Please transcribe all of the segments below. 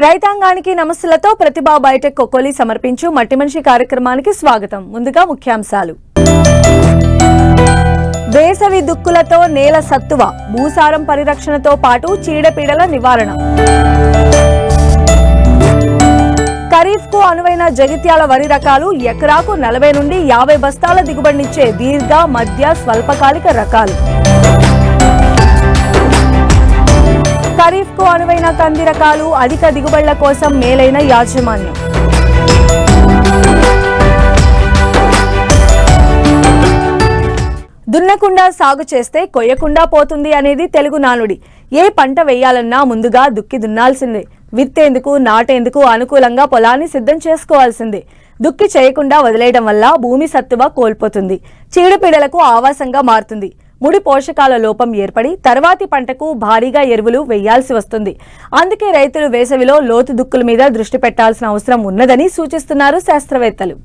రైతాంగానికి నమస్సులతో ప్రతిభా బయోటెక్ కొకోలి సమర్పించు మట్టి మనిషి కార్యక్రమానికి స్వాగతం. ముందుగా ముఖ్యాంశాలు. వేసవి దుక్కులతో నేల సత్తువ, భూసారం పరిరక్షణతో పాటు చీడపీడల నివారణ. ఖరీఫ్ కు అనువైన జగిత్యాల వరి రకాలు ఎకరాకు 40 నుండి 50 బస్తాల దిగుబడినిచ్చే దీర్ఘ, మధ్య, స్వల్పకాలిక రకాలు. ఖరీఫ్ కు అనువైన కంది రకాలు అధిక దిగుబడుల కోసం మేలైన యాజమాన్యం. దున్నకుండా సాగు చేస్తే కొయ్యకుండా పోతుంది అనేది తెలుగు నానుడి. ఏ పంట వేయాలన్నా ముందుగా దుక్కి దున్నాల్సిందే. విత్తేందుకు, నాటేందుకు అనుకూలంగా పొలాన్ని సిద్ధం చేసుకోవాల్సిందే. దుక్కి చేయకుండా వదిలేయడం వల్ల భూమి సత్తువ కోల్పోతుంది, చీడపీడలకు ఆవాసంగా మారుతుంది, ముడి పోషకాల లోపం ఏర్పడి తర్వాతి పంటకు భారీగా ఎరువులు వేయాల్సి వస్తుంది. అందుకే రైతులు వేసవిలో లోతు దుక్కుల మీద దృష్టి పెట్టాల్సిన అవసరం ఉన్నదని సూచిస్తున్నారు శాస్త్రవేత్తలు.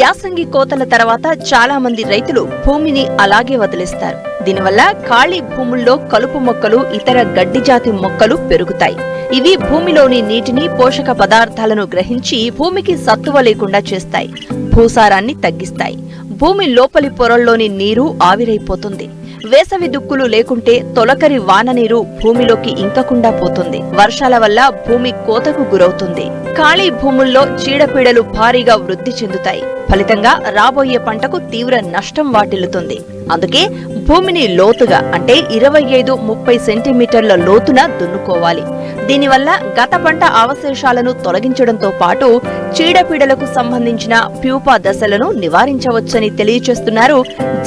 యాసంగి కోతల తర్వాత చాలా మంది రైతులు భూమిని అలాగే వదిలేస్తారు. దీనివల్ల ఖాళీ భూముల్లో కలుపు మొక్కలు, ఇతర గడ్డి జాతి మొక్కలు పెరుగుతాయి. ఇవి భూమిలోని నీటిని, పోషక పదార్థాలను గ్రహించి భూమికి సత్తువ లేకుండా చేస్తాయి, భూసారాన్ని తగ్గిస్తాయి. భూమి లోపలి పొరల్లోని నీరు ఆవిరైపోతుంది. వేసవి దుక్కులు లేకుంటే తొలకరి వాన నీరు భూమిలోకి ఇంకకుండా పోతుంది. వర్షాల వల్ల భూమి కోతకు గురవుతుంది. ఖాళీ భూముల్లో చీడపీడలు భారీగా వృద్ధి చెందుతాయి. ఫలితంగా రాబోయే పంటకు తీవ్ర నష్టం వాటిల్లుతుంది. అందుకే భూమిని లోతుగా, అంటే 25-30 సెంటీమీటర్ల లోతున దున్నుకోవాలి. దీనివల్ల గత పంట అవశేషాలను తొలగించడంతో పాటు చీడపీడలకు సంబంధించిన ప్యూపా దశలను నివారించవచ్చని తెలియచేస్తున్నారు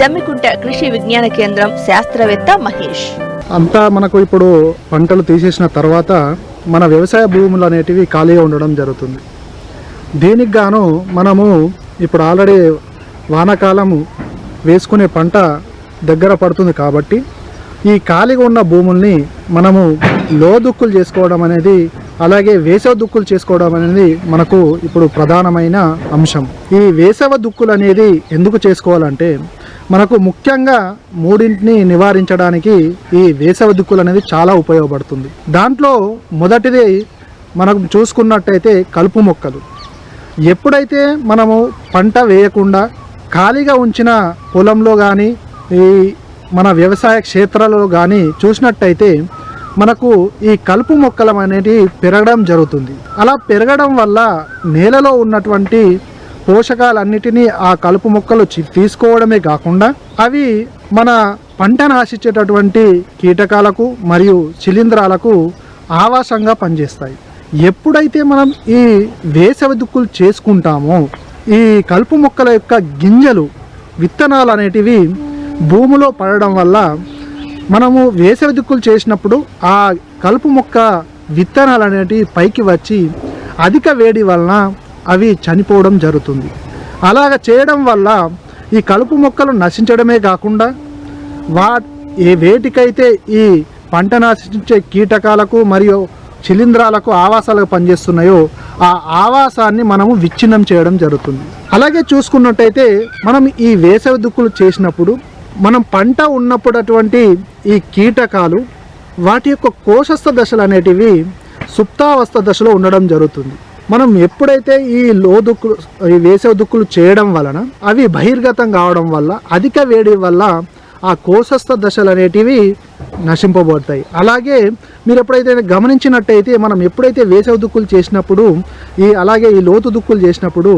జమ్మికుంట కృషి విజ్ఞాన కేంద్రం శాస్త్రవేత్త మహేష్. అంతా మనకు ఇప్పుడు పంటలు తీసేసిన తర్వాత మన వ్యవసాయ భూములు అనేటివి ఖాళీగా ఉండడం జరుగుతుంది. దీనికి గాను మనము ఇప్పుడు ఆల్రెడీ వానాకాలము వేసుకునే పంట దగ్గర పడుతుంది కాబట్టి ఈ ఖాళీగా ఉన్న భూముల్ని మనము లోదుక్కులు చేసుకోవడం అనేది, అలాగే వేసవ దుక్కులు చేసుకోవడం అనేది మనకు ఇప్పుడు ప్రధానమైన అంశం. ఈ వేసవ దుక్కులు అనేది ఎందుకు చేసుకోవాలంటే మనకు ముఖ్యంగా మూడింటిని నివారించడానికి ఈ వేసవ దుక్కులు అనేది చాలా ఉపయోగపడుతుంది. దాంట్లో మొదటిది మనం చూసుకున్నట్టయితే కలుపు మొక్కలు. ఎప్పుడైతే మనము పంట వేయకుండా ఖాళీగా ఉంచిన పొలంలో కానీ, ఈ మన వ్యవసాయ క్షేత్రాలలో కానీ చూసినట్టయితే మనకు ఈ కలుపు మొక్కలు అనేది పెరగడం జరుగుతుంది. అలా పెరగడం వల్ల నేలలో ఉన్నటువంటి పోషకాలన్నిటినీ ఆ కలుపు మొక్కలు తీసుకోవడమే కాకుండా అవి మన పంటను ఆశించేటటువంటి కీటకాలకు మరియు శిలీంధ్రాలకు ఆవాసంగా పనిచేస్తాయి. ఎప్పుడైతే మనం ఈ వేసవి దుక్కులు చేసుకుంటామో ఈ కలుపు మొక్కల యొక్క గింజలు, విత్తనాలు అనేటివి భూమిలో పడడం వల్ల మనము వేసవి దుక్కులు చేసినప్పుడు ఆ కలుపు మొక్క విత్తనాలు అనేటివి పైకి వచ్చి అధిక వేడి వలన అవి చనిపోవడం జరుగుతుంది. అలాగ చేయడం వల్ల ఈ కలుపు మొక్కలు నశించడమే కాకుండా వేటికైతే ఈ పంట నశించే కీటకాలకు మరియు శిలీంధ్రాలకు ఆవాసాలుగా పనిచేస్తున్నాయో ఆ ఆవాసాన్ని మనము విచ్ఛిన్నం చేయడం జరుగుతుంది. అలాగే చూసుకున్నట్టయితే మనం ఈ వేసవి దుక్కులు చేసినప్పుడు మనం పంట ఉన్నప్పుడు అటువంటి ఈ కీటకాలు వాటి యొక్క కోశస్థ దశలు అనేటివి సుప్తావస్థ దశలో ఉండడం జరుగుతుంది. మనం ఎప్పుడైతే ఈ వేసవి దుక్కులు చేయడం వలన అవి బహిర్గతం కావడం వల్ల అధిక వేడి వల్ల ఆ కోశస్థ దశలు అనేటివి నశింపబడతాయి. అలాగే మీరు ఎప్పుడైతే గమనించినట్టయితే మనం ఎప్పుడైతే వేసవి దుక్కులు చేసినప్పుడు అలాగే ఈ లోతు దుక్కులు చేసినప్పుడు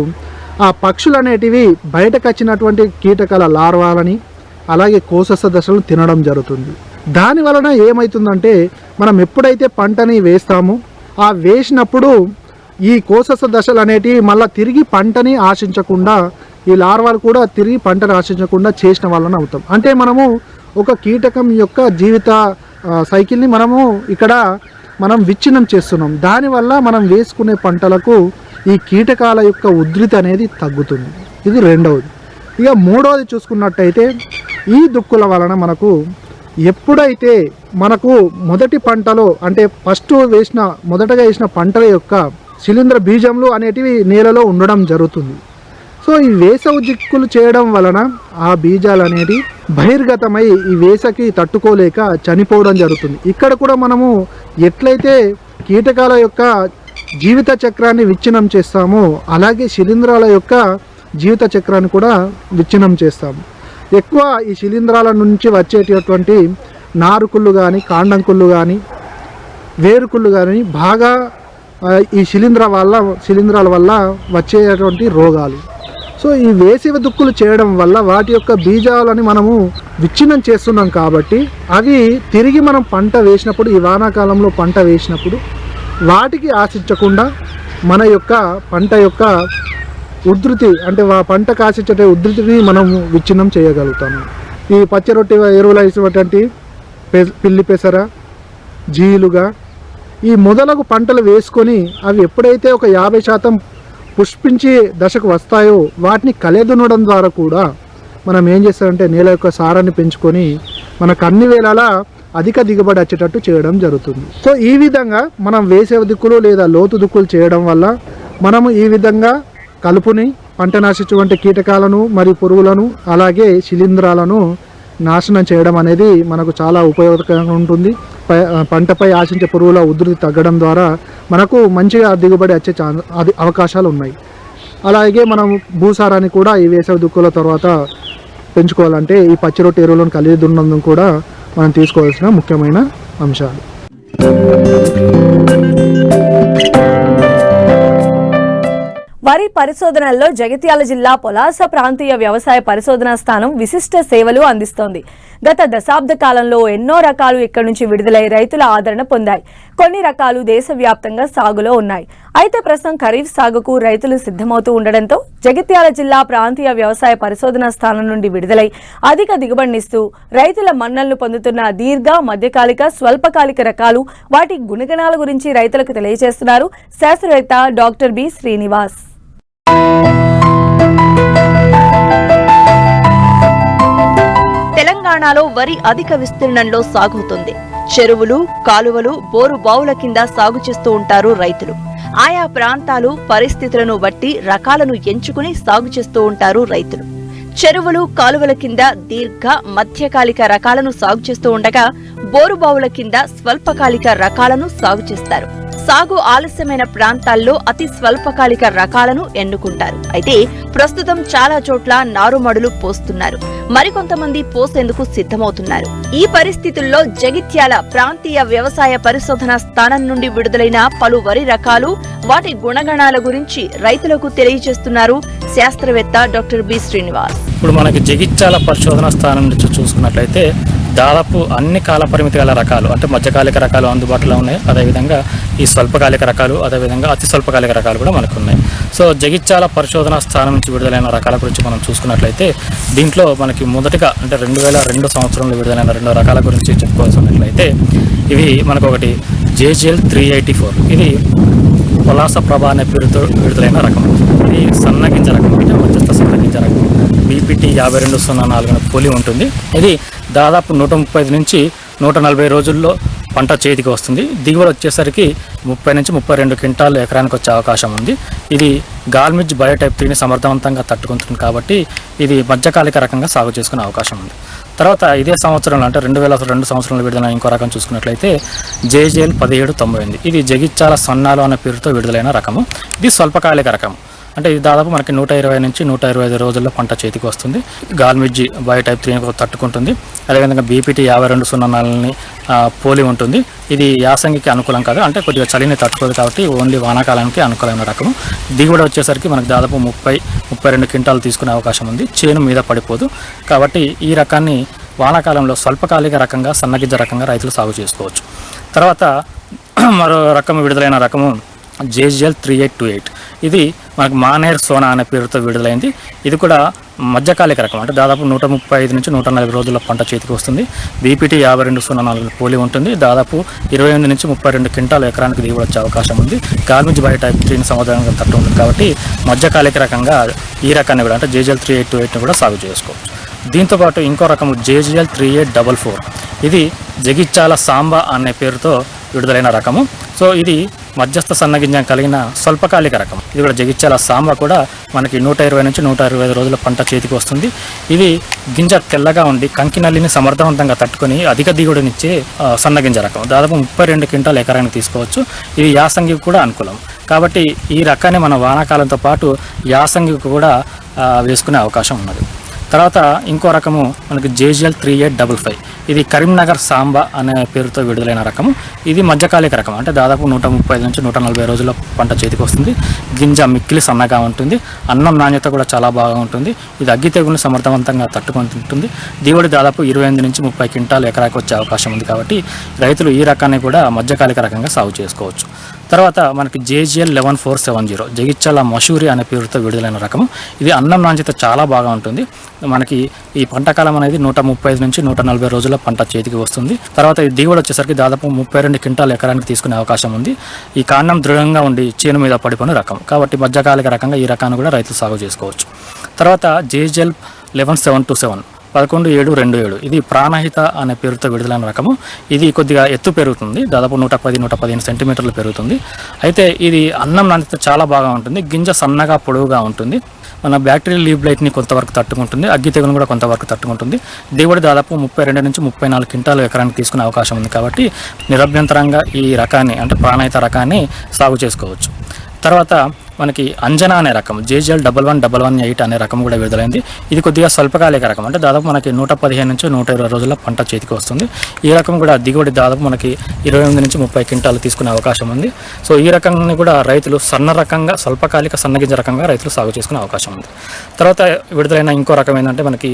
ఆ పక్షులు అనేటివి బయటకు వచ్చినటువంటి కీటకాల లార్వాలని అలాగే కోశస్థ దశలను తినడం జరుగుతుంది. దాని వలన ఏమవుతుందంటే మనం ఎప్పుడైతే పంటని వేస్తామో ఆ వేసినప్పుడు ఈ కోశస్థ దశలు అనేటివి మళ్ళీ తిరిగి పంటని ఆశించకుండా, ఈ లార్వాలు కూడా తిరిగి పంటను ఆశించకుండా చేసిన వలన అవుతాం. అంటే మనము ఒక కీటకం యొక్క జీవిత సైకిల్ని మనం విచ్ఛిన్నం చేస్తున్నాం. దానివల్ల మనం వేసుకునే పంటలకు ఈ కీటకాల యొక్క ఉధృతి అనేది తగ్గుతుంది. ఇది రెండవది. ఇక మూడవది చూసుకున్నట్టయితే ఈ దుక్కుల వలన మనకు ఎప్పుడైతే మనకు మొదటి పంటలో, అంటే మొదటగా వేసిన పంటల యొక్క శిలీంధ్ర బీజములు అనేటివి నేలలో ఉండడం జరుగుతుంది. సో ఈ వేసవి దుక్కులు చేయడం వలన ఆ బీజాలు అనేది బహిర్గతమై ఈ వేసకి తట్టుకోలేక చనిపోవడం జరుగుతుంది. ఇక్కడ కూడా మనము ఎట్లయితే కీటకాల యొక్క జీవిత చక్రాన్ని విచ్ఛిన్నం చేస్తామో అలాగే శిలీంధ్రాల యొక్క జీవిత చక్రాన్ని కూడా విచ్ఛిన్నం చేస్తాము. ఎక్కువ ఈ శిలీంధ్రాల నుంచి వచ్చేటటువంటి నారుకుళ్ళు కానీ, కాండంకుళ్ళు కానీ, వేరుకుళ్ళు కానీ బాగా ఈ శిలీంధ్రాల వల్ల వచ్చేటువంటి రోగాలు. సో ఈ వేసవి దుక్కులు చేయడం వల్ల వాటి యొక్క బీజాలని మనము విచ్ఛిన్నం చేస్తున్నాం కాబట్టి అవి తిరిగి మనం పంట వేసినప్పుడు, ఈ వానాకాలంలో పంట వేసినప్పుడు వాటికి ఆశించకుండా మన యొక్క పంట యొక్క ఉధృతి, అంటే పంటకు ఆశించే ఉధృతిని మనం విచ్ఛిన్నం చేయగలుగుతాము. ఈ పచ్చరొట్టి ఎరువులు వేసినటువంటి పిల్లి పెసర, జీలుగా ఈ మొదలగు పంటలు వేసుకొని అవి ఎప్పుడైతే ఒక 50% పుష్పించి దశకు వస్తాయో వాటిని కలెదునడం ద్వారా కూడా మనం ఏం చేస్తామంటే నేల యొక్క సారాన్ని పెంచుకొని మనకు అన్ని వేళలా అధిక దిగుబడి వచ్చేటట్టు చేయడం జరుగుతుంది. సో ఈ విధంగా మనం వేసవి దుక్కులు లేదా లోతు దుక్కులు చేయడం వల్ల మనము ఈ విధంగా కలుపుని, పంట నాశించేటువంటి కీటకాలను మరియు పురుగులను అలాగే శిలీంధ్రాలను నాశనం చేయడం అనేది మనకు చాలా ఉపయోగకరంగా ఉంటుంది. పంటపై ఆశించే పురుగుల ఉధృతి తగ్గడం ద్వారా మనకు మంచిగా దిగుబడి వచ్చే అవకాశాలు ఉన్నాయి. అలాగే మనం భూసారాన్ని కూడా ఈ వేసవి దుక్కుల తర్వాత పెంచుకోవాలంటే ఈ పచ్చిరొట్టి ఎరువులను కలిగి దున్నడం కూడా మనం తీసుకోవాల్సిన ముఖ్యమైన అంశాలు. వరి పరిశోధనల్లో జగిత్యాల జిల్లా పొలాస ప్రాంతీయ వ్యవసాయ పరిశోధనా స్థానం విశిష్ట సేవలు అందిస్తోంది. గత దశాబ్ద కాలంలో ఎన్నో రకాలు ఇక్కడి నుంచి విడుదలై రైతుల ఆదరణ పొందాయి. కొన్ని రకాలు దేశవ్యాప్తంగా సాగులో ఉన్నాయి. అయితే ప్రస్తుతం ఖరీఫ్ సాగుకు రైతులు సిద్ధమవుతూ ఉండడంతో జగిత్యాల జిల్లా ప్రాంతీయ వ్యవసాయ పరిశోధనా స్థానం నుండి విడుదలై అధిక దిగుబడినిస్తూ రైతుల మన్ననలు పొందుతున్న దీర్ఘ, మధ్యకాలిక, స్వల్పకాలిక రకాలు, వాటి గుణగణాల గురించి రైతులకు తెలియజేస్తున్నారు శాస్త్రవేత్త డాక్టర్ బి శ్రీనివాస్. తెలంగాణలో వరి అధిక విస్తీర్ణంలో సాగుతుంది. చెరువులు, కాలువలు, బోరు బావుల కింద సాగు చేస్తూ ఉంటారు రైతులు. ఆయా ప్రాంతాలు పరిస్థితులను బట్టి రకాలను ఎంచుకుని సాగు చేస్తూ ఉంటారు రైతులు. చెరువులు, కాలువల కింద దీర్ఘ, మధ్యకాలిక రకాలను సాగు చేస్తూ ఉండగా బోరు బావుల కింద స్వల్పకాలిక రకాలను సాగు చేస్తారు. సాగు ఆలస్యమైన ప్రాంతాల్లో అతి స్వల్పకాలిక రకాలను ఎన్నుకుంటారు. అయితే ప్రస్తుతం చాలా చోట్ల నారుమడులు పోస్తున్నారు. మరికొంతమంది పోసేందుకు సిద్ధమవుతున్నారు. ఈ పరిస్థితుల్లో జగిత్యాల ప్రాంతీయ వ్యవసాయ పరిశోధన స్థానం నుండి విడుదలైన పలు వరి రకాలు, వాటి గుణగణాల గురించి రైతులకు తెలియజేస్తున్నారు శాస్త్రవేత్త డాక్టర్ బి శ్రీనివాస్. ఇప్పుడు మనకి జగిత్యాల పరిశోధన స్థానం నుంచి చూసుకున్నట్లయితే దాదాపు అన్ని కాల పరిమితి గల రకాలు, అంటే మధ్యకాలిక రకాలు అందుబాటులో ఉన్నాయి. అదేవిధంగా ఈ స్వల్పకాలిక రకాలు, అదేవిధంగా అతి స్వల్పకాలిక రకాలు కూడా మనకు ఉన్నాయి. సో జగిత్యాల పరిశోధన స్థానం నుంచి విడుదలైన రకాల గురించి మనం చూసుకున్నట్లయితే దీంట్లో మనకి మొదటిగా అంటే 2002 సంవత్సరంలో విడుదలైన 2 రకాల గురించి చెప్పుకోవాల్సినట్లయితే ఇవి మనకు ఒకటి JGL 384. ఇది పొలాస ప్రభ అనే పేరుతో విడుదలైన రకం. ఇది సన్నగింజ రకం, అంటే మధ్యస్థ సన్నగింజ రకం. BPT 5204 పోలి ఉంటుంది. ఇది దాదాపు 135 నుంచి 140 రోజుల్లో పంట చేతికి వస్తుంది. దిగుబడి వచ్చేసరికి 30 నుంచి 32 క్వింటాలు ఎకరానికి వచ్చే అవకాశం ఉంది. ఇది గాల్మిజ్ బయోటైప్ 3ని సమర్థవంతంగా తట్టుకుంటుంది కాబట్టి ఇది మధ్యకాలిక రకంగా సాగు చేసుకునే అవకాశం ఉంది. తర్వాత ఇదే సంవత్సరంలో అంటే 2002 సంవత్సరంలో విడుదలైన ఇంకో రకం చూసుకున్నట్లయితే JGL 1798. ఇది జగిత్యాల సన్నాలు అనే పేరుతో విడుదలైన రకము. ఇది స్వల్పకాలిక రకం, అంటే ఇది దాదాపు మనకి 120 నుంచి 125 రోజుల్లో పంట చేతికి వస్తుంది. గాల్మిజ్జి బయోటైప్ 3ని తట్టుకుంటుంది. అదేవిధంగా BPT 5204ని పోలి ఉంటుంది. ఇది యాసంగికి అనుకూలం కాదు, అంటే కొద్దిగా చలిని తట్టుకోదు కాబట్టి ఓన్లీ వానాకాలానికి అనుకూలమైన రకము. దిగుబడి వచ్చేసరికి మనకు దాదాపు 30-32 క్వింటాలు తీసుకునే అవకాశం ఉంది. చేను మీద పడిపోదు కాబట్టి ఈ రకాన్ని వానాకాలంలో స్వల్పకాలిక రకంగా, సన్నగిజ్జ రకంగా రైతులు సాగు చేసుకోవచ్చు. తర్వాత మరో రకం విడుదలైన రకము JGL 3828. ఇది మనకు మానేర్ సోనా అనే పేరుతో విడుదలైంది. ఇది కూడా మధ్యకాలిక రకం, అంటే దాదాపు 135 నుంచి 140 రోజుల పంట చేతికి వస్తుంది. BPT 5204 పోలి ఉంటుంది. దాదాపు 28 నుంచి 32 క్వింటాలు ఎకరానికి దిగుబడి వచ్చే అవకాశం ఉంది. గాల్మిజ్ బయోటైప్ 3ని సమర్థవంతంగా తట్టు ఉంటుంది కాబట్టి మధ్యకాలిక రకంగా ఈ రకాన్ని కూడా, అంటే JGL 3828ని కూడా సాగు చేసుకోవచ్చు. దీంతోపాటు ఇంకో రకము JGL 3844. ఇది జగిత్యాల సాంబా అనే పేరుతో విడుదలైన రకము. సో ఇది మధ్యస్థ సన్నగింజ కలిగిన స్వల్పకాలిక రకం. ఇది కూడా జగిత్యాల సాంబ కూడా మనకి 120 నుంచి 125 రోజుల పంట చేతికి వస్తుంది. ఇది గింజ తెల్లగా ఉండి కంకి నల్లిని సమర్థవంతంగా తట్టుకొని అధిక దిగుబడినిచ్చే సన్నగింజ రకం. దాదాపు 32 క్వింటాల్ ఎకరానికి తీసుకోవచ్చు. ఇది యాసంగికి కూడా అనుకూలం. కాబట్టి ఈ రకాన్ని మన వానాకాలంతో పాటు యాసంగికి కూడా వేసుకునే అవకాశం ఉన్నది. తర్వాత ఇంకో రకము మనకి JGL 3855. ఇది కరీంనగర్ సాంబ అనే పేరుతో విడుదలైన రకము. ఇది మధ్యకాలిక రకం, అంటే దాదాపు 135 నుంచి 140 రోజుల పంట చేతికి వస్తుంది. గింజ మిక్కిలి సన్నగా ఉంటుంది. అన్నం నాణ్యత కూడా చాలా బాగా ఉంటుంది. ఇది అగ్గి తెగులను సమర్థవంతంగా తట్టుకుంటుంటుంది. దిగుబడి దాదాపు 28 నుంచి 30 క్వింటాల్ ఎకరాకి వచ్చే అవకాశం ఉంది. కాబట్టి రైతులు ఈ రకాన్ని కూడా మధ్యకాలిక రకంగా సాగు చేసుకోవచ్చు. తర్వాత మనకి JGL 11470 జగిత్యాల మషూరి అనే పేరుతో విడుదలైన రకము. ఇది అన్నం నాణ్యత చాలా బాగా ఉంటుంది. మనకి ఈ పంట కాలం అనేది 135 నుంచి 140 రోజుల పంట చేతికి వస్తుంది. తర్వాత ఈ దిగుబడి వచ్చేసరికి దాదాపు 32 క్వింటాల్ ఎకరానికి తీసుకునే అవకాశం ఉంది. ఈ కాండం దృఢంగా ఉండి చేను మీద పడిపోయిన రకం. కాబట్టి మధ్యకాలిక రకంగా ఈ రకాన్ని కూడా రైతులు సాగు చేసుకోవచ్చు. తర్వాత JGL 11727 11727. ఇది ప్రాణహిత అనే పేరుతో విడుదలైన రకము. ఇది కొద్దిగా ఎత్తు పెరుగుతుంది, దాదాపు 110-115 సెంటీమీటర్లు పెరుగుతుంది. అయితే ఇది అన్నం నాణ్యత చాలా బాగా ఉంటుంది. గింజ సన్నగా పొడవుగా ఉంటుంది. మన బ్యాక్టీరియల్ లీవ్ బ్లైట్ని కొంతవరకు తట్టుకుంటుంది. అగ్గి తెగులను కూడా కొంతవరకు తట్టుకుంటుంది. దిగుబడి దాదాపు 32 నుంచి 34 క్వింటాల్ ఎకరానికి తీసుకునే అవకాశం ఉంది. కాబట్టి నిరభ్యంతరంగా ఈ రకాన్ని, అంటే ప్రాణహిత రకాన్ని సాగు చేసుకోవచ్చు. తర్వాత మనకి అంజనా అనే రకం JGL 11118 అనే రకం కూడా విడుదలైంది. ఇది కొద్దిగా స్వల్పకాలిక రకం, అంటే దాదాపు మనకి 115 నుంచి 120 రోజుల పంట చేతికి వస్తుంది. ఈ రకం కూడా దిగుబడి దాదాపు మనకి 28 నుంచి 30 క్వింటాలు తీసుకునే అవకాశం ఉంది. సో ఈ రకాన్ని కూడా రైతులు సన్న రకంగా, స్వల్పకాలిక సన్నగింజ రకంగా రైతులు సాగు చేసుకునే అవకాశం ఉంది. తర్వాత విడుదలైన ఇంకో రకం ఏంటంటే మనకి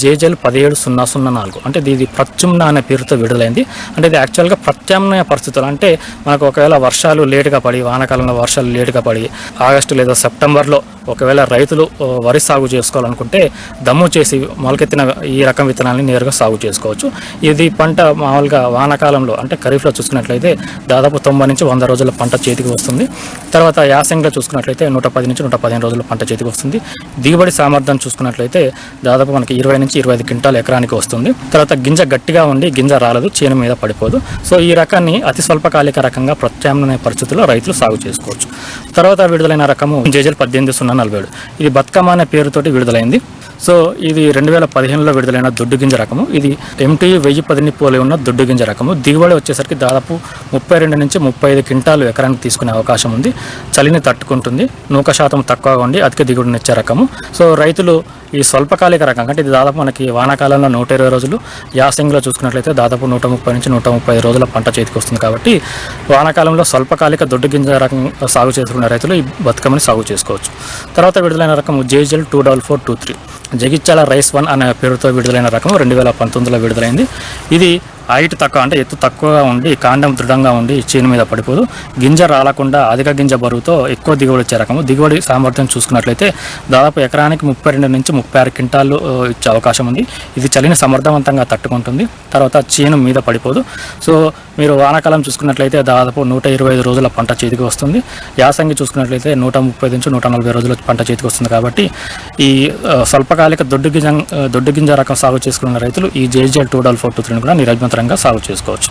JGL 17004, అంటే ఇది ప్రత్యుమ్న అనే పేరుతో విడుదలైంది. అంటే ఇది యాక్చువల్గా ప్రత్యామ్నాయ పరిస్థితులు, అంటే మనకు ఒకవేళ వర్షాలు లేటుగా పడి, వానాకాలంలో వర్షాలు లేటుగా పడి ఆగస్టు లేదా సెప్టెంబర్లో ఒకవేళ రైతులు వరి సాగు చేసుకోవాలనుకుంటే దమ్ము చేసి మొలకెత్తిన ఈ రకం విత్తనాలని నేరుగా సాగు చేసుకోవచ్చు. ఇది పంట మామూలుగా వానాకాలంలో, అంటే ఖరీఫ్లో చూసుకున్నట్లయితే దాదాపు 90 నుంచి 100 రోజుల పంట చేతికి వస్తుంది. తర్వాత యాసంగిలో చూసుకున్నట్లయితే 110 నుంచి 115 రోజుల పంట చేతికి వస్తుంది. దిగుబడి సామర్థ్యం చూసుకున్నట్లయితే దాదాపు మనకి 20 నుంచి 25 క్వింటాల్ ఎకరానికి వస్తుంది. తర్వాత గింజ గట్టిగా ఉండి గింజ రాలదు, చేను మీద పడిపోదు. సో ఈ రకాన్ని అతి స్వల్పకాలిక రకంగా ప్రత్యామ్నాయ పరిస్థితుల్లో రైతులు సాగు చేసుకోవచ్చు. తర్వాత విడుదలైన రకము JGL 18047. ఇది బతుకమ్మ అనే పేరుతోటి విడుదలైంది. సో ఇది 2015లో విడుదలైన దొడ్డు గింజ రకము. ఇది MT 1010 పోలి ఉన్న దొడ్డు గింజ రకము. దిగుబడి వచ్చేసరికి దాదాపు 32 నుంచి 35 క్వింటాలు ఎకరానికి తీసుకునే అవకాశం ఉంది. చలిని తట్టుకుంటుంది, నూక శాతం తక్కువగా ఉండి అధిక దిగుబడినిచ్చే రకము. సో రైతులు ఈ స్వల్పకాలిక రకం, అంటే ఇది దాదాపు మనకి వానాకాలంలో 120 రోజులు, యాసంగిలో చూసుకున్నట్లయితే దాదాపు 130 నుంచి 135 రోజుల పంట చేతికి వస్తుంది. కాబట్టి వానాకాలంలో స్వల్పకాలిక దొడ్డు గింజ రకం సాగు చేసుకున్న రైతులు ఈ బతుకమ్మని సాగు చేసుకోవచ్చు. తర్వాత విడుదలైన రకం JGL 24423 జగిత్యాల రైస్ 1 అనే పేరుతో విడుదలైన రకం 2019లో విడుదలైంది. ఇది హైట్ తక్కువ, అంటే ఎత్తు తక్కువగా ఉండి కాండం దృఢంగా ఉండి చేను మీద పడిపోదు. గింజ రాలకుండా అధిక గింజ బరువుతో ఎక్కువ దిగుబడి ఇచ్చే రకము. దిగుబడి సామర్థ్యం చూసుకున్నట్లయితే దాదాపు ఎకరానికి 32 నుంచి 36 క్వింటాలు ఇచ్చే అవకాశం ఉంది. ఇది చలిని సమర్థవంతంగా తట్టుకుంటుంది. తర్వాత చేను మీద పడిపోదు. సో మీరు వానాకాలం చూసుకున్నట్లయితే దాదాపు 125 రోజుల పంట చేతికి వస్తుంది. యాసంగి చూసుకున్నట్లయితే 130 నుంచి 140 రోజుల పంట చేతికి వస్తుంది. కాబట్టి ఈ స్వల్పకాలిక దొడ్డు గింజ రకం సాగు చేసుకున్న రైతులు ఈ JGL 24423 కూడా నిరభ్యంతరంగా సాగు చేసుకోవచ్చు.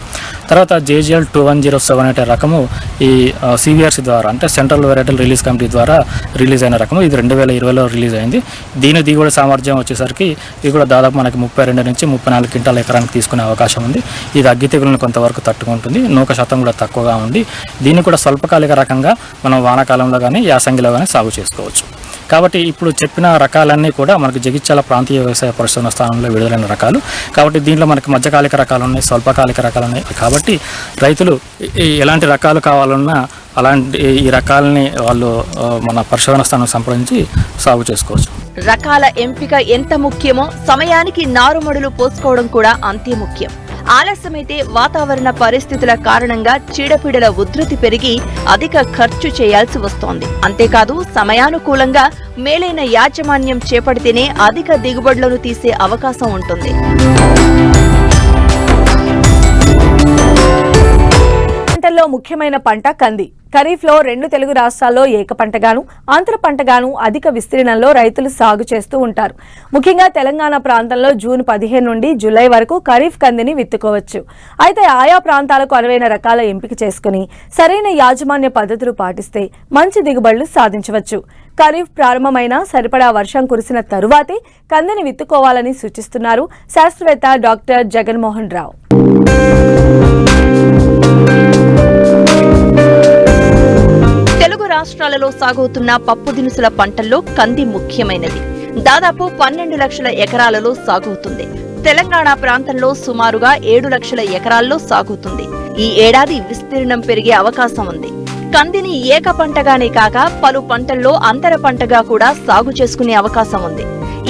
తర్వాత JGL 21078 రకము ఈ CVRC ద్వారా, అంటే సెంట్రల్ వెరైటల్ రిలీజ్ కమిటీ ద్వారా రిలీజ్ అయిన రకము. ఇది 2020లో రిలీజ్ అయింది. దీని దిగుబడి సామర్థ్యం వచ్చేసరికి ఇది కూడా దాదాపు మనకి 32 నుంచి 34 క్వింటాల ఎకరానికి తీసుకునే అవకాశం ఉంది. ఇది అగ్గి తెగులను కొంతవరకు తట్టుకుంటుంది, నూక శాతం కూడా తక్కువగా ఉండి దీన్ని కూడా స్వల్పకాలిక రకంగా మనం వానాకాలంలో కానీ యాసంగిలో కానీ సాగు చేసుకోవచ్చు. కాబట్టి ఇప్పుడు చెప్పిన రకాలన్నీ కూడా మనకి జగిత్యాల ప్రాంతీయ వ్యవసాయ పరిశోధన స్థానంలో విడుదలైన రకాలు. కాబట్టి దీంట్లో మనకి మధ్యకాలిక రకాలు ఉన్నాయి, స్వల్పకాలిక రకాలు ఉన్నాయి. కాబట్టి రైతులు ఎలాంటి రకాలు కావాలన్నా అలాంటి ఈ రకాలని వాళ్ళు మన పరిశోధన స్థానం సంప్రదించి సాగు చేసుకోవచ్చు. రకాల ఎంపిక ఎంత ముఖ్యమో సమయానికి నారుమడులు పోసుకోవడం కూడా అంతే ముఖ్యం. ఆలస్యమైతే వాతావరణ పరిస్థితుల కారణంగా చీడపీడల ఉధృతి పెరిగి అధిక ఖర్చు చేయాల్సి వస్తోంది. అంతేకాదు సమయానుకూలంగా మేలైన యాజమాన్యం చేపడితేనే అధిక దిగుబడులను తీసే అవకాశం ఉంటుంది. పంటల్లో ముఖ్యమైన పంట కంది. ఖరీఫ్లో 2 తెలుగు రాష్ట్రాల్లో ఏక పంటగాను, అంతర పంటగాను అధిక విస్తీర్ణంలో రైతులు సాగు చేస్తూ ఉంటారు. ముఖ్యంగా తెలంగాణ ప్రాంతంలో జూన్ 15 నుండి జూలై వరకు ఖరీఫ్ కందిని విత్తుకోవచ్చు. అయితే ఆయా ప్రాంతాలకు అనువైన రకాల ఎంపిక చేసుకుని సరైన యాజమాన్య పద్ధతులు పాటిస్తే మంచి దిగుబడులు సాధించవచ్చు. ఖరీఫ్ ప్రారంభమైన సరిపడా వర్షం కురిసిన తరువాతే కందిని విత్తుకోవాలని సూచిస్తున్నారు శాస్త్రవేత్త డాక్టర్ జగన్మోహన్ రావు. తెలుగు రాష్ట్రాలలో సాగవుతున్న పప్పు దినుసుల పంటల్లో కంది ముఖ్యమైనది. దాదాపు 12 లక్షల ఎకరాలలో సాగవుతుంది. తెలంగాణ ప్రాంతంలో సుమారుగా 7 లక్షల ఎకరాల్లో సాగుతుంది. ఈ ఏడాది విస్తీర్ణం పెరిగే అవకాశం ఉంది. కందిని ఏక పంటగానే కాక పలు పంటల్లో అంతర పంటగా కూడా సాగు చేసుకునే అవకాశం ఉంది.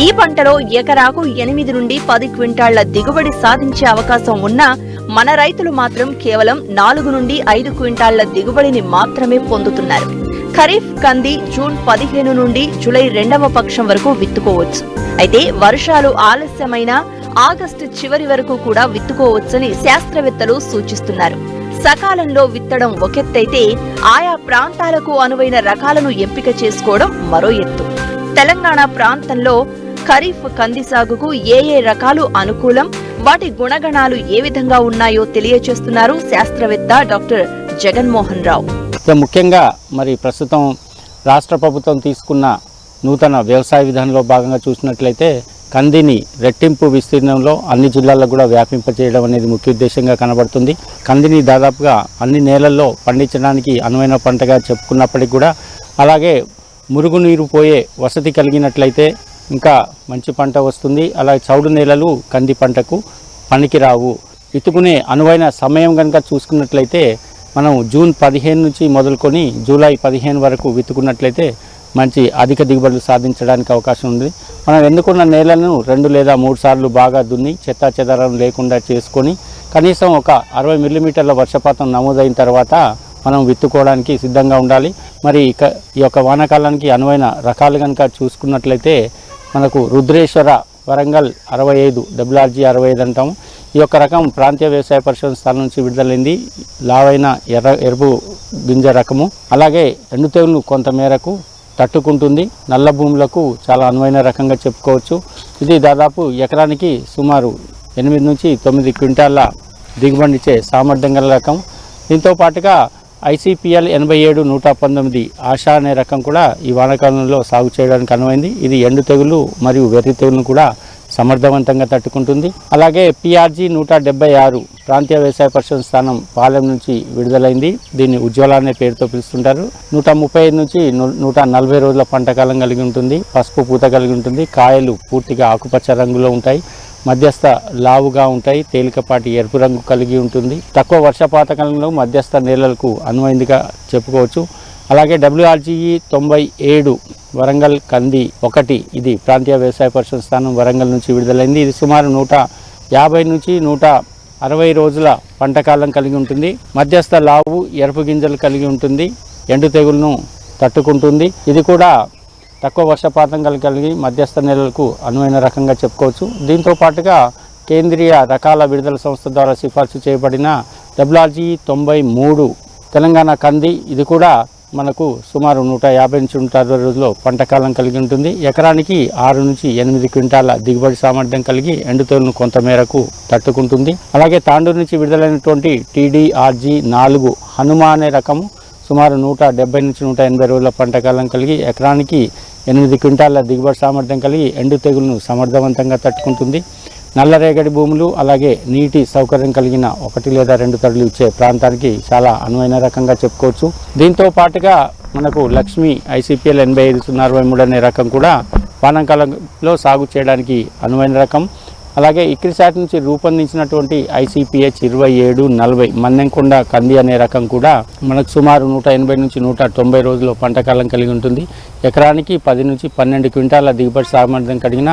ఈ పంటలో ఎకరాకు 8 నుండి 10 క్వింటాళ్ల దిగుబడి సాధించే అవకాశం ఉన్నా మన రైతులు మాత్రం కేవలం 4 నుండి 5 క్వింటాళ్ల దిగుబడిని మాత్రమే పొందుతున్నారు. ఖరీఫ్ కంది జూన్ 15 నుండి జూలై 2వ పక్షం వరకు విత్తుకోవచ్చు. అయితే వర్షాలు ఆలస్యమైన ఆగస్టు చివరి వరకు కూడా విత్తుకోవచ్చని శాస్త్రవేత్తలు సూచిస్తున్నారు. సకాలంలో విత్తడం ఒకెత్తైతే ఆయా ప్రాంతాలకు అనువైన రకాలను ఎంపిక చేసుకోవడం మరో ఎత్తు. తెలంగాణ ప్రాంతంలో ఖరీఫ్ కంది సాగుకు ఏ రకాలు అనుకూలం, వాటి గుణగణాలు ఏ విధంగా ఉన్నాయో తెలియజేస్తున్నారు శాస్త్రవేత్త డాక్టర్ జగన్మోహన్ రావు. ముఖ్యంగా మరి ప్రస్తుతం రాష్ట్ర ప్రభుత్వం తీసుకున్న నూతన వ్యవసాయ విధానంలో భాగంగా చూసినట్లయితే కందిని రెట్టింపు విస్తీర్ణంలో అన్ని జిల్లాల్లో కూడా వ్యాపింపచేయడం అనేది ముఖ్య ఉద్దేశంగా కనబడుతుంది. కందిని దాదాపుగా అన్ని నేలల్లో పండించడానికి అనువైన పంటగా చెప్పుకున్నప్పటికీ కూడా అలాగే మురుగునీరు పోయే వసతి కలిగినట్లయితే ఇంకా మంచి పంట వస్తుంది. అలాగే చౌడు నేలలు కంది పంటకు పనికిరావు. విత్తుకునే అనువైన సమయం కనుక చూసుకున్నట్లయితే మనం జూన్ 15 నుంచి మొదలుకొని జూలై 15 వరకు విత్తుకున్నట్లయితే మంచి అధిక దిగుబడులు సాధించడానికి అవకాశం ఉంది. మనం ఎన్నుకున్న నేలను 2 లేదా 3 సార్లు బాగా దున్ని చెత్తాచెదారం లేకుండా చేసుకొని కనీసం ఒక 60 మిల్లీమీటర్ల వర్షపాతం నమోదైన తర్వాత మనం విత్తుకోవడానికి సిద్ధంగా ఉండాలి. మరి ఈ యొక్క వానాకాలానికి అనువైన రకాలు కనుక చూసుకున్నట్లయితే మనకు రుద్రేశ్వర వరంగల్ 65 WRG 65 అంటాము. ఈ యొక్క రకం ప్రాంతీయ వ్యవసాయ పరిశోధన స్థానం నుంచి విడుదలైంది. లావైన ఎరుపు గింజ రకము. అలాగే ఎండు తెగులు కొంత మేరకు తట్టుకుంటుంది. నల్ల భూములకు చాలా అనువైన రకంగా చెప్పుకోవచ్చు. ఇది దాదాపు ఎకరానికి సుమారు 8 నుంచి 9 క్వింటాల దిగుబడినిచ్చే సామర్థ్యం గల రకం. దీంతో పాటుగా ICPL 87-119 ఆశా అనే రకం కూడా ఈ వానాకాలంలో సాగు చేయడానికి అనువైంది. ఇది ఎండు తెగులు మరియు వెర్రి తెగులను కూడా సమర్థవంతంగా తట్టుకుంటుంది. అలాగే PRG 176 ప్రాంతీయ వ్యవసాయ పరిశోధన స్థానం పాలెం నుంచి విడుదలైంది. దీన్ని ఉజ్వల అనే పేరుతో పిలుస్తుంటారు. 135 నుంచి 140 రోజుల పంటకాలం కలిగి ఉంటుంది. పసుపు పూత కలిగి ఉంటుంది. కాయలు పూర్తిగా ఆకుపచ్చ రంగులో ఉంటాయి. మధ్యస్థ లావుగా ఉంటాయి. తేలికపాటి ఎరుపు రంగు కలిగి ఉంటుంది. తక్కువ వర్షపాత కాలంలో మధ్యస్థ నేలలకు అనువైందిగా చెప్పుకోవచ్చు. అలాగే WRGE 97 వరంగల్ కంది 1 ఇది ప్రాంతీయ వ్యవసాయ పరిశోధన స్థానం వరంగల్ నుంచి విడుదలైంది. ఇది సుమారు 150 నుంచి 160 రోజుల పంటకాలం కలిగి ఉంటుంది. మధ్యస్థ లావు ఎరుపు గింజలు కలిగి ఉంటుంది. ఎండు తెగులను తట్టుకుంటుంది. ఇది కూడా తక్కువ వర్షపాతం కలిగి మధ్యస్థ నేలలకు అనువైన రకంగా చెప్పుకోవచ్చు. దీంతో పాటుగా కేంద్రీయ రకాల విడుదల సంస్థ ద్వారా సిఫార్సు చేయబడిన WRGE 93 తెలంగాణ కంది ఇది కూడా మనకు సుమారు 150 నుంచి 160 రోజుల్లో పంటకాలం కలిగి ఉంటుంది. ఎకరానికి 6 నుంచి 8 క్వింటాల దిగుబడి సామర్థ్యం కలిగి ఎండు తెగులను కొంత మేరకు తట్టుకుంటుంది. అలాగే తాండూరు నుంచి విడుదలైనటువంటి TDRG 4 హనుమా అనే రకము సుమారు 170 నుంచి 180 రోజుల పంటకాలం కలిగి ఎకరానికి 8 క్వింటాల దిగుబడి సామర్థ్యం కలిగి ఎండు తెగులను సమర్థవంతంగా తట్టుకుంటుంది. నల్లరేగడి భూములు అలాగే నీటి సౌకర్యం కలిగిన 1 లేదా 2 తడులు ఇచ్చే ప్రాంతానికి చాలా అనువైన రకంగా చెప్పుకోవచ్చు. దీంతో పాటుగా మనకు లక్ష్మి ICPL 85-063 అనే రకం కూడా వానాకాలంలో సాగు చేయడానికి అనువైన రకం. అలాగే ఇక్రిసాట్ నుంచి రూపొందించినటువంటి ICPH 27-40 మన్నెంకొండ కంది అనే రకం కూడా మనకు సుమారు 180 నుంచి 190 రోజుల్లో పంటకాలం కలిగి ఉంటుంది. ఎకరానికి 10 నుంచి 12 క్వింటాల దిగుబడి సామర్థ్యం కలిగిన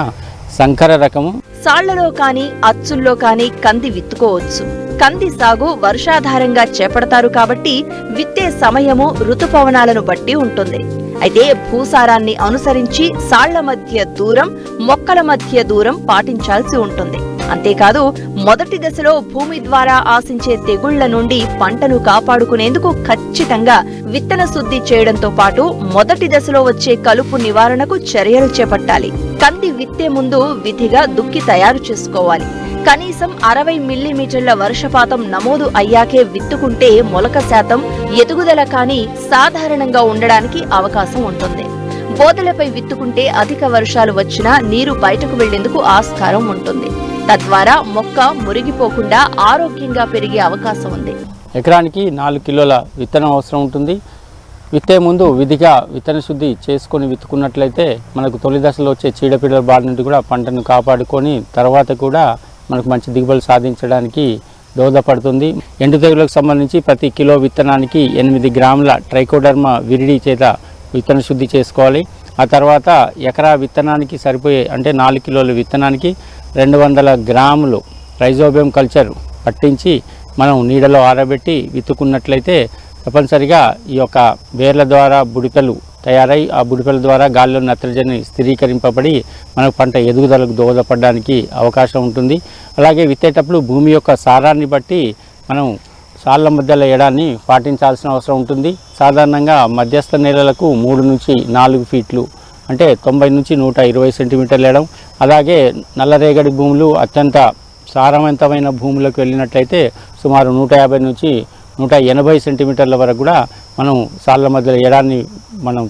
సంకర రకము. సాళ్లలో కానీ అచ్చుల్లో కానీ కంది విత్తుకోవచ్చు. కంది సాగు వర్షాధారంగా చేపడతారు కాబట్టి విత్తే సమయము ఋతుపవనాలను బట్టి ఉంటుంది. అయితే భూసారాన్ని అనుసరించి సాళ్ల మధ్య దూరం, మొక్కల మధ్య దూరం పాటించాల్సి ఉంటుంది. అంతేకాదు మొదటి దశలో భూమి ద్వారా ఆశించే తెగుళ్ల నుండి పంటను కాపాడుకునేందుకు ఖచ్చితంగా విత్తన శుద్ధి చేయడంతో పాటు మొదటి దశలో వచ్చే కలుపు నివారణకు చర్యలు చేపట్టాలి. కంది విత్తే ముందు విధిగా దుక్కి తయారు చేసుకోవాలి. కనీసం 60 మిల్లీమీటర్ల వర్షపాతం నమోదు అయ్యాకే విత్తుకుంటే మొలక శాతం, ఎదుగుదల కానీ సాధారణంగా ఉండడానికి అవకాశం ఉంటుంది. బోదెలపై విత్తుకుంటే అధిక వర్షాలు వచ్చినా నీరు బయటకు వెళ్లేందుకు ఆస్కారం ఉంటుంది. తద్వారా మొక్క మురిగిపోకుండా ఆరోగ్యంగా పెరిగే అవకాశం ఉంది. ఎకరానికి 4 కిలోల విత్తనం అవసరం ఉంటుంది. విత్తే ముందు విధిగా విత్తన శుద్ధి చేసుకొని విత్తుకున్నట్లయితే మనకు తొలి దశలో వచ్చే చీడపీడల బారి నుండి కూడా పంటను కాపాడుకొని తర్వాత కూడా మనకు మంచి దిగుబడులు సాధించడానికి దోహదపడుతుంది. ఎండు తెగులకు సంబంధించి ప్రతి కిలో విత్తనానికి 8 గ్రాముల ట్రైకోడర్మా విరిడి చేత విత్తన శుద్ధి చేసుకోవాలి. ఆ తర్వాత ఎకరా విత్తనానికి సరిపోయే అంటే 4 కిలోల విత్తనానికి 200 గ్రాములు రైజోబియం కల్చర్ పట్టించి మనం నీడలో ఆరబెట్టి విత్తుకున్నట్లయితే తప్పనిసరిగా ఈ యొక్క వేర్ల ద్వారా బుడిపెలు తయారై ఆ బుడిపెల ద్వారా గాలిలో నత్రజని స్థిరీకరింపబడి మనకు పంట ఎదుగుదలకు దోహదపడడానికి అవకాశం ఉంటుంది. అలాగే విత్తేటప్పుడు భూమి యొక్క సారాన్ని బట్టి మనం సాళ్ల మధ్యలో ఎడాన్ని పాటించాల్సిన అవసరం ఉంటుంది. సాధారణంగా మధ్యస్థ నేలలకు 3 నుంచి 4 ఫీట్లు అంటే 90 నుంచి 120 సెంటీమీటర్లు ఎడం. అలాగే నల్లరేగడి భూములు అత్యంత సారవంతమైన భూములకు వెళ్ళినట్లయితే సుమారు 150 నుంచి 180 సెంటీమీటర్ల వరకు కూడా మనం సాళ్ల మధ్య ఎడాన్ని మనం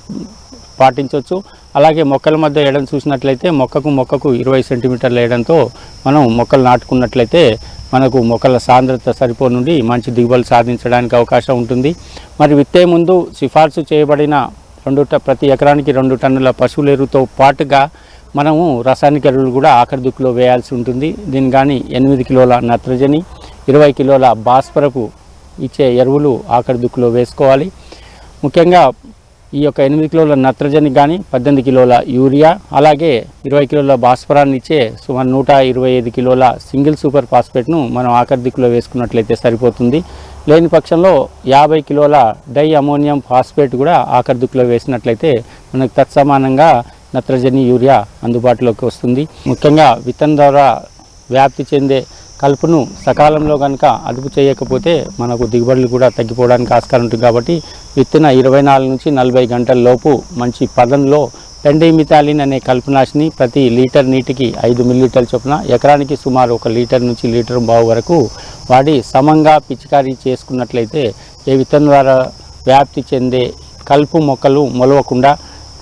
పాటించవచ్చు. అలాగే మొక్కల మధ్య ఎడం చూసినట్లయితే మొక్కకు 20 సెంటీమీటర్ల ఎడంతో మనం మొక్కలు నాటుకున్నట్లయితే మనకు మొక్కల సాంద్రత సరిపో నుండి మంచి దిగుబడులు సాధించడానికి అవకాశం ఉంటుంది. మరి విత్తే ముందు సిఫార్సు చేయబడిన ప్రతి ఎకరానికి 2 టన్నుల పశువుల ఎరువుతో పాటుగా మనము రసాయనిక ఎరువులు కూడా ఆఖరి దుక్కులో వేయాల్సి ఉంటుంది. దీని కానీ 8 కిలోల నత్రజని, 20 కిలోల భాస్వరపు ఇచ్చే ఎరువులు ఆఖరి దుక్కులో వేసుకోవాలి. ముఖ్యంగా ఈ యొక్క 8 కిలోల నత్రజని కానీ 18 కిలోల యూరియా, అలాగే 20 కిలోల భాస్వరాన్ని ఇచ్చే సుమారు 125 కిలోల సింగిల్ సూపర్ ఫాస్ఫేట్ను మనం ఆఖరి దిక్కులో వేసుకున్నట్లయితే సరిపోతుంది. లేని పక్షంలో 50 కిలోల డై అమోనియం ఫాస్ఫేట్ కూడా ఆఖరి దిక్కులో వేసినట్లయితే మనకు తత్సమానంగా నత్రజని యూరియా అందుబాటులోకి వస్తుంది. ముఖ్యంగా విత్తనం ద్వారా వ్యాప్తి చెందే కలుపును సకాలంలో కనుక అదుపు చేయకపోతే మనకు దిగుబడులు కూడా తగ్గిపోవడానికి ఆస్కారం ఉంటుంది. కాబట్టి విత్తిన 24 నుంచి 40 గంటల లోపు మంచి పదంలో పెండిమిథాలిన్ అనే కలుపునాశిని ప్రతి లీటర్ నీటికి 5 మిల్లీలీటర్ల చొప్పున ఎకరానికి సుమారు 1 లీటర్ నుంచి లీటర్ బావు వరకు వాడి సమంగా పిచికారీ చేసుకున్నట్లయితే ఏ విత్తనం ద్వారా వ్యాప్తి చెందే కలుపు మొక్కలు మొలవకుండా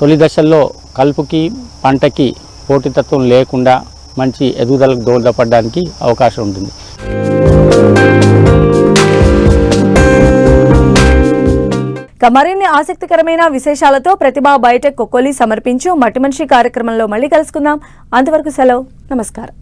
తొలి దశల్లో కలుపుకి పంటకి పోటీతత్వం లేకుండా మంచి ఎదుగుదలకు దోహదపడడానికి అవకాశం ఉంటుంది. మరిన్ని ఆసక్తికరమైన విశేషాలతో ప్రతిభా బయోటెక్ కొక్కోలి సమర్పించు మట్టి మనిషి కార్యక్రమంలో మళ్ళీ కలుసుకుందాం. అంతవరకు సెలవు. నమస్కారం.